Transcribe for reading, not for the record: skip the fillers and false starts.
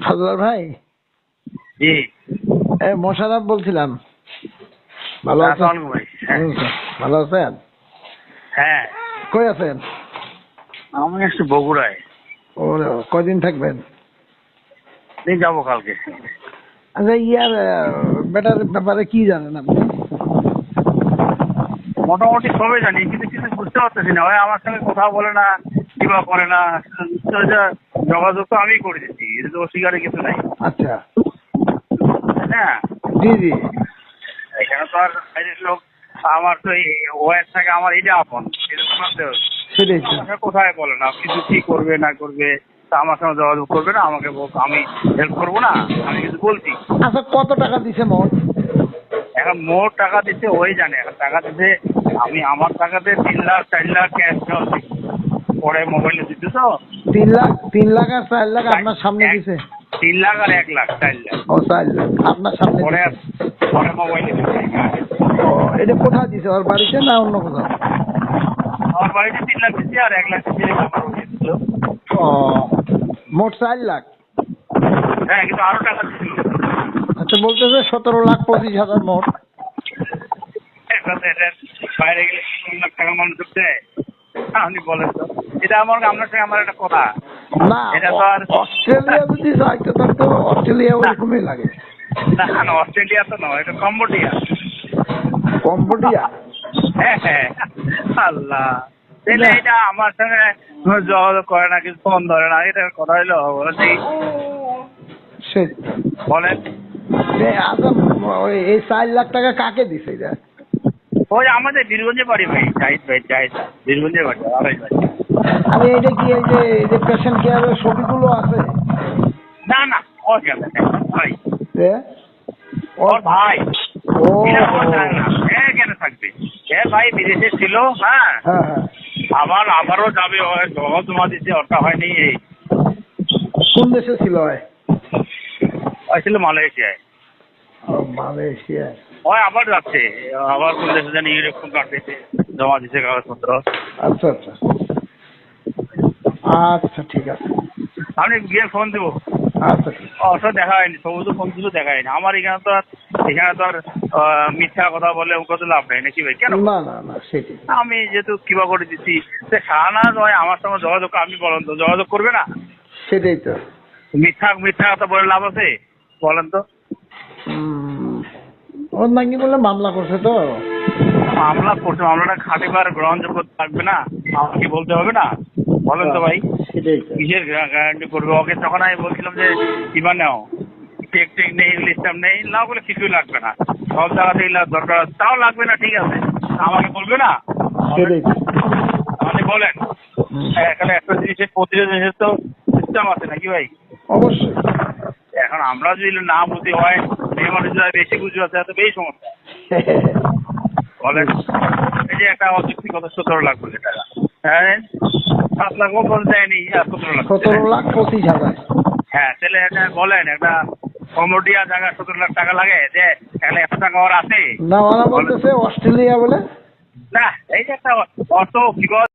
ফজল ভাই, জি মোশাররফ বলছিলাম। ভালো আছেন? আসসালামু আলাইকুম ভাই। ভালো আছেন? হ্যাঁ, কই আছেন? আমি একটু বগুড়ায়। ও, কয়দিন থাকবেন? যাবো কালকে। আচ্ছা, বেটার ব্যাপারে কি জানেন আপনি? মোটামুটি সবই জানি, কিন্তু কিছু বুঝতে পারতেছি না। ভাই আমার সঙ্গে কথা বলে না, কিবা করে না। যোগাযোগ তো আমি করে দিচ্ছি, এটা তো অস্বীকারে কিছু নাই। আচ্ছা, তাই না? জি জি, এখানে তো আর বাইরের লোক। আমার তো এই ওয়াইফ থাকে, আমার এটা আপন, এটা তো মানতে হবে। সেটাই তো। আমার সঙ্গে কোথায় বলে না, কিছু কি করবে না করবে, তা আমার সঙ্গে যোগাযোগ করবে না, আমাকে আমি হেল্প করবো না, আমি কিছু বলছি। আচ্ছা, কত টাকা দিছে মোট? এখন মোট টাকা দিচ্ছে ওই জানে। এখন টাকা দিচ্ছে, আমি আমার টাকাতে 3 লাখ 4 লাখ ক্যাশ পরে মোবাইলে দিতে তো। 3 লাখ, 3 লাখ আর 4 লাখ আপনার সামনে দিছে? 3 লাখ আর 1 লাখ, 4 লাখ ও, 4 লাখ আপনার সামনে পরে দিছে। পরে মোবাইলে দিচ্ছে। ও, এটা কোথায় দিছে? ওর বাড়িতে না অন্য কোথাও? আমার বাড়িতে 3 লাখ দিচ্ছে আর 1 লাখ দিচ্ছে আমার ওকে দিচ্ছিল। ও, মোট 4 লাখ। হ্যাঁ, কিন্তু আরো টাকা দিচ্ছিল। আচ্ছা, বলতেছে 17,25,000 মোট। বাইরে গেলে 17 লাখ টাকা মানুষ দেয়? আপনি বলেন তো, এটা আপনার সঙ্গে আমার একটা কথা। না, এটা তো আর অস্ট্রেলিয়া যদি যাইতো তাহলে তো অস্ট্রেলিয়া ওরকমই লাগে। না না, অস্ট্রেলিয়া তো নয়, এটা কম্বোডিয়া। কম্বোডিয়া? হ্যাঁ হ্যাঁ, আল্লাহ। তাহলে এটা আমার সঙ্গে যোগাযোগ করে না, কিছু ফোন ধরে না, এটার কথা হইলো বলছি। বলেন। আচ্ছা, এই 4 লাখ টাকা কাকে দিছে এটা? ওই আমাদের বীরগঞ্জে বাড়ি ভাই, জাহিদ ভাই, জাহিদ বীরগঞ্জে বাড়ি, আড়াই ভাই। আরে এটা কি এই যে পেশেন্ট কেয়ারের ছবিগুলো আছে? না না, ওর কেন ভাই, ওর ওর ভাই। ও, কেন থাকবে? ভাই বিদেশে ছিল। হ্যাঁ হ্যাঁ হ্যাঁ। আবারও যাবে, জমা জমা দিতে ওটা হয়নি। এই কোন দেশে ছিল? ছিল মালয়েশিয়ায়। মালয়েশিয়ায়। ওই আবার যাচ্ছে, আবার কোন দেশে জানি ইউরোপ কোন কান্ট্রিতে জমা দিচ্ছে কাগজপত্র। আচ্ছা আচ্ছা আচ্ছা, ঠিক আছে। আমি গিয়ে ফোন দেবো। আচ্ছা, অত দেখা হয়নি, সবুজ ফোন কিছু দেখা হয়নি আমার। এখানে তো আর মিথ্যা কথা বলে কত লাভ নেই নাকি ভাই? কেন? না না না, সেটাই। আমি যেহেতু কিবা করে দিচ্ছি, শাহনাজ হয় আমার সঙ্গে যোগাযোগ, আপনি বলেন তো যোগাযোগ করবে না? সেটাই তো। মিথ্যা কথা বলে লাভ আছে? বলেন তো। ওর নাকি বলে মামলা করছে তো। মামলা করছে, মামলাটা খাটিবার গ্রহণযোগ্য থাকবে না, আমাকে বলতে হবে না? বলেন তো ভাই। সেটাই তো। কিসের গ্যারান্টি করবে? ওকে তখন আমি বলছিলাম যে কিবা নাও, টেক নেই, ইংলিশ নেই, না বলে কিছুই লাগবে না, সব জায়গাতে দরকার আছে, তাও লাগবে না, ঠিক আছে, আমাকে বলবে না? সেটাই তো। আপনি বলেন। এখানে একটা জিনিসের, প্রতিটা জিনিসের তো সিস্টেম আছে নাকি ভাই? অবশ্যই। এখন আমরা যদি না বুঝি হয়, মেয়ে মানুষ যারা বেশি বুঝবে এত বেশি সমস্যা। বলেন, এই যে একটা অযৌক্তিকতা 17 লাখ বলে টাকা, হ্যাঁ 7 লাখ ও বলতে দেয়নি, 17,25,000। হ্যাঁ, তাহলে এটা বলেন, একটা কম্বোডিয়া জায়গা 17 লাখ টাকা লাগে যে এখানে এত টাকা ওর আছে? না, ওরা বলতেছে অস্ট্রেলিয়া বলে। না, এই যে একটা অর্থ বিপদ।